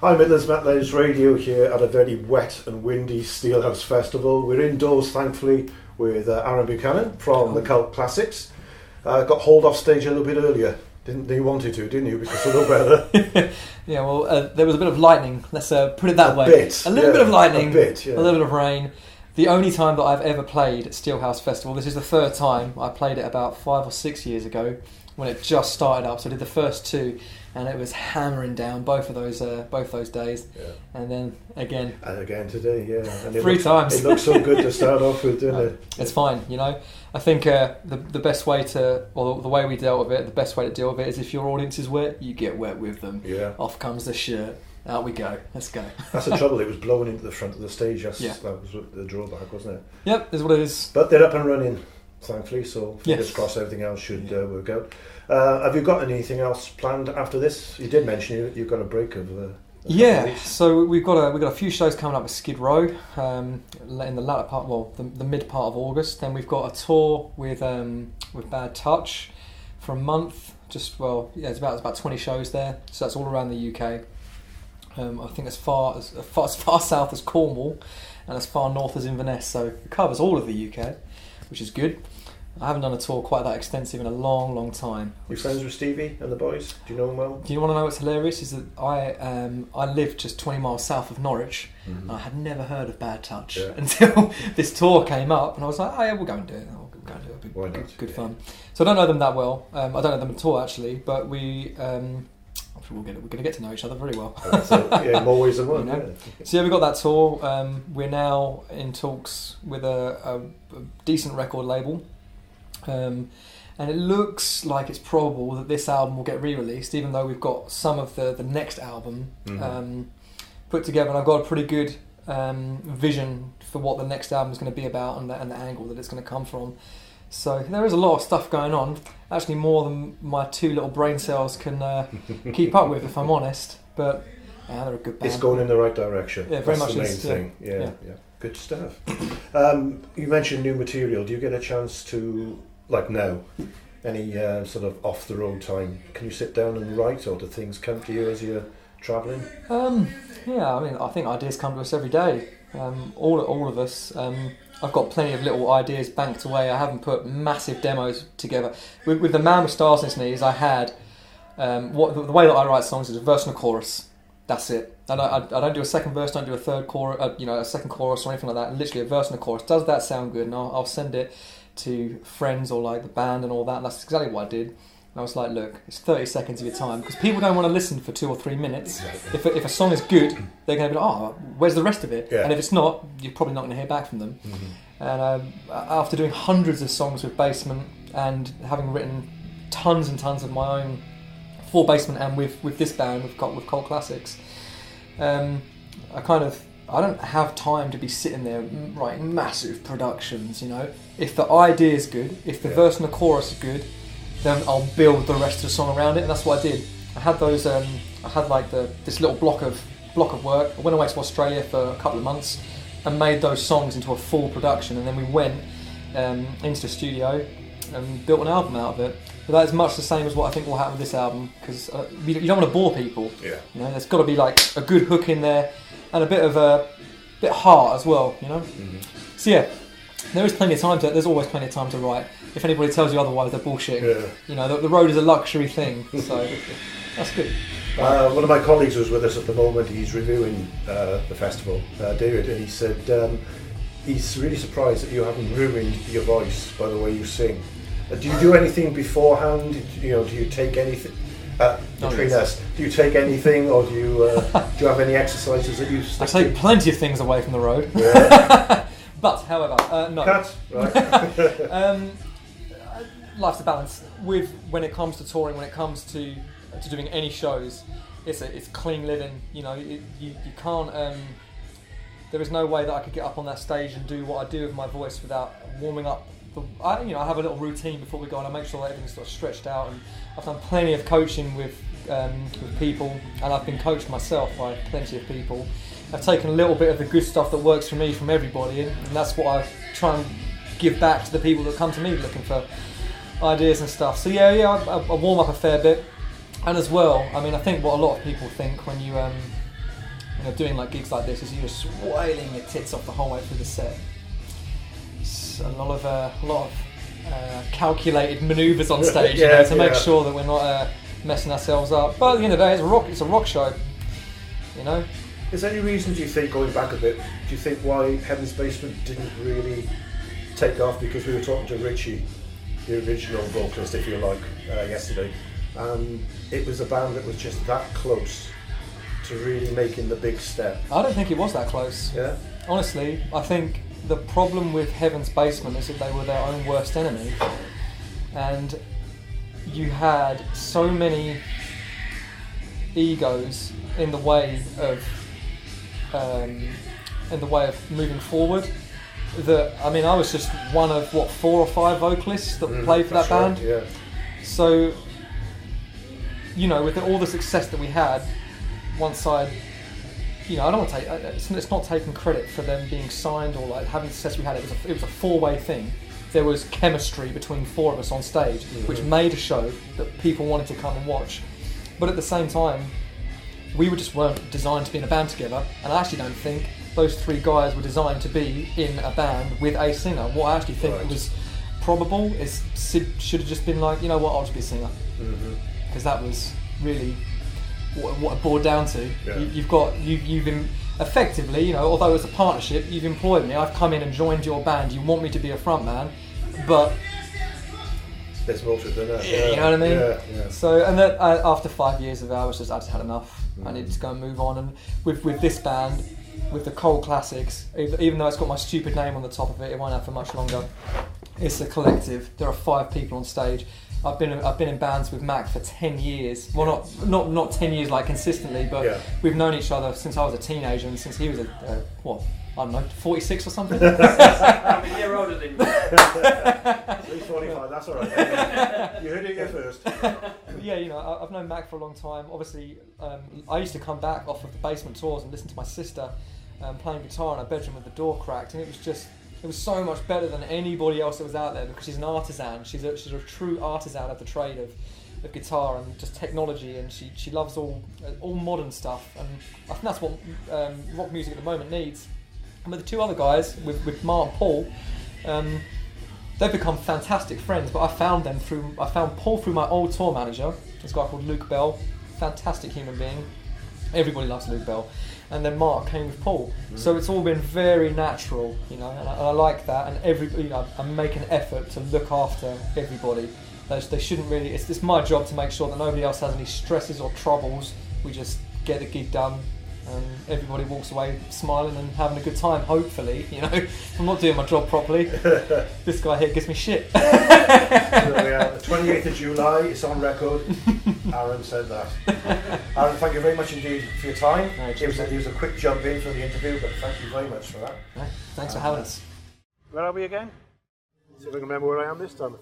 Hi Midlands Metleys Radio here at a very wet and windy Steelhouse Festival. We're indoors thankfully with Aaron Buchanan from the Cult Classics. Got hauled off stage a little bit earlier. Didn't you wanted to, didn't you, because of the weather? Yeah, well, there was a bit of lightning, let's put it that way. A little bit of lightning, a little bit of rain. The only time that I've ever played at Steelhouse Festival, this is the third time. I played it about 5 or 6 years ago when it just started up, so I did the first two, and it was hammering down both those days, and then again. And again today, yeah. And three times. It looks so good to start off with, didn't it? It's fine, you know. I think the best way to, or the way we dealt with it, the best way to deal with it is if your audience is wet, you get wet with them. Yeah. Off comes the shirt. Out we go. Let's go. That's the trouble. It was blowing into the front of the stage. That was the drawback, wasn't it? Yep, is what it is. But they're up and running, thankfully. So fingers crossed, everything else should work out. Have you got anything else planned after this? You did mention you've got a break of. So we've got a few shows coming up with Skid Row in the latter part, the mid part of August. Then we've got a tour with Bad Touch for a month. It's about 20 shows there. So that's all around the UK. I think as far south as Cornwall and as far north as Inverness. So it covers all of the UK, which is good. I haven't done a tour quite that extensive in a long, long time. You friends with Stevie and the boys? Do you know them well? Do you want to know what's hilarious? Is that I live just 20 miles south of Norwich, and I had never heard of Bad Touch until this tour came up, and I was like, oh yeah, we'll go and do it. It'll be good fun. So I don't know them that well. I don't know them at all actually, but we're going to get to know each other very well. More ways than one. You know? So we've got that tour. We're now in talks with a decent record label. And it looks like it's probable that this album will get re-released, even though we've got some of the next album put together, and I've got a pretty good vision for what the next album is going to be about and the angle that it's going to come from. So there is a lot of stuff going on, actually more than my two little brain cells can keep up with, if I'm honest, but they're a good band. It's going in the right direction. Yeah, very That's much the main thing. Yeah. Good stuff. You mentioned new material. Do you get a chance to, like now, any sort of off the road time? Can you sit down and write, or do things come to you as you're travelling? I think ideas come to us every day. All of us. I've got plenty of little ideas banked away. I haven't put massive demos together. With the Man with Stars in His Knees, I had the way that I write songs is a verse and a chorus. That's it. I don't do a second verse, don't do a third chorus, a second chorus or anything like that. Literally a verse and a chorus. Does that sound good? And I'll send it to friends or like the band and all that. And that's exactly what I did. And I was like, look, it's 30 seconds of your time, because people don't want to listen for 2 or 3 minutes. Exactly. If a song is good, they're going to be like, oh, where's the rest of it? Yeah. And if it's not, you're probably not going to hear back from them. And after doing hundreds of songs with Basement and having written tons and tons of my own for Basement and with this band, with Cult Classics, I don't have time to be sitting there writing massive productions, you know. If the idea is good, if the verse and the chorus is good, then I'll build the rest of the song around it, and that's what I did. I had those. I had like this little block of work. I went away to Australia for a couple of months and made those songs into a full production, and then we went into the studio and built an album out of it. But that is much the same as what I think will happen with this album, because you don't want to bore people. Yeah. You know, there's got to be like a good hook in there and a bit of heart as well. You know. So yeah. There is plenty of time there's always plenty of time to write. If anybody tells you otherwise, they're bullshitting. Yeah. You know, the road is a luxury thing, so that's good. One of my colleagues was with us at the moment. He's reviewing the festival, David, and he said he's really surprised that you haven't ruined your voice by the way you sing. Do you do anything beforehand? Do you take anything between us? Do you take anything, or do you have any exercises that you stick I take to? Plenty of things away from the road. Yeah. But, however, no. Cut, right. Life's a balance. When it comes to touring, when it comes to doing any shows, it's clean living. You know, you can't. There is no way that I could get up on that stage and do what I do with my voice without warming up. I have a little routine before we go, and I make sure that everything's sort of stretched out. And I've done plenty of coaching with people, and I've been coached myself by plenty of people. I've taken a little bit of the good stuff that works for me from everybody, and that's what I try and give back to the people that come to me looking for ideas and stuff. So I warm up a fair bit, and as well, I mean, I think what a lot of people think when you doing like gigs like this is you're just wailing your tits off the whole way through the set. It's a lot of calculated manoeuvres on stage, to make sure that we're not messing ourselves up. But at the end of the day, it's a rock show, Is there any reason, do you think, going back a bit, do you think why Heaven's Basement didn't really take off? Because we were talking to Richie, the original vocalist, if you like, yesterday, and it was a band that was just that close to really making the big step. I don't think it was that close. Yeah? Honestly, I think the problem with Heaven's Basement is that they were their own worst enemy, and you had so many egos in the way of moving forward. That I was just one of 4 or 5 vocalists that played for that band. Right, yeah. So, with all the success that we had, one side, I don't want to take. It's not taking credit for them being signed or like having the success we had. It was a 4-way thing. There was chemistry between 4 of us on stage, which made a show that people wanted to come and watch. But at the same time, we just weren't designed to be in a band together, and I actually don't think those 3 guys were designed to be in a band with a singer. What I actually think was probable is Sid should have just been like, I'll just be a singer, because that was really what it boiled down to. Yeah. You've effectively, although it's a partnership, you've employed me. I've come in and joined your band. You want me to be a front man, but there's more to it than that. You know what I mean? Yeah. So, and then after 5 years of that, I just had enough. I needed to go and move on. And with this band, with the Cold Classics, even though it's got my stupid name on the top of it, it won't have for much longer. It's a collective. There are 5 people on stage. I've been in bands with Mac for 10 years. Well, not 10 years like consistently, but we've known each other since I was a teenager and since he was I don't know, 46 or something. I'm a year older than you. He's 45. That's all right. You heard it here first. Yeah, I've known Mac for a long time. Obviously, I used to come back off of the basement tours and listen to my sister playing guitar in her bedroom with the door cracked, and it was so much better than anybody else that was out there because she's an artisan. She's a true artisan of the trade of guitar and just technology, and she loves all modern stuff, and I think that's what rock music at the moment needs. And with the 2 other guys, with Mark and Paul, they've become fantastic friends. But I found Paul through my old tour manager, this guy called Luke Bell, fantastic human being. Everybody loves Luke Bell. And then Mark came with Paul, so it's all been very natural, and I like that. And I make an effort to look after everybody. They shouldn't really. It's my job to make sure that nobody else has any stresses or troubles. We just get the gig done, and everybody walks away smiling and having a good time. Hopefully, if I'm not doing my job properly, this guy here gives me shit. So the 28th of July, it's on record. Aaron said that. Aaron, thank you very much indeed for your time. It was a quick jump in for the interview, but thank you very much for that. Thanks for having us. Where are we again? See if I can remember where I am this time.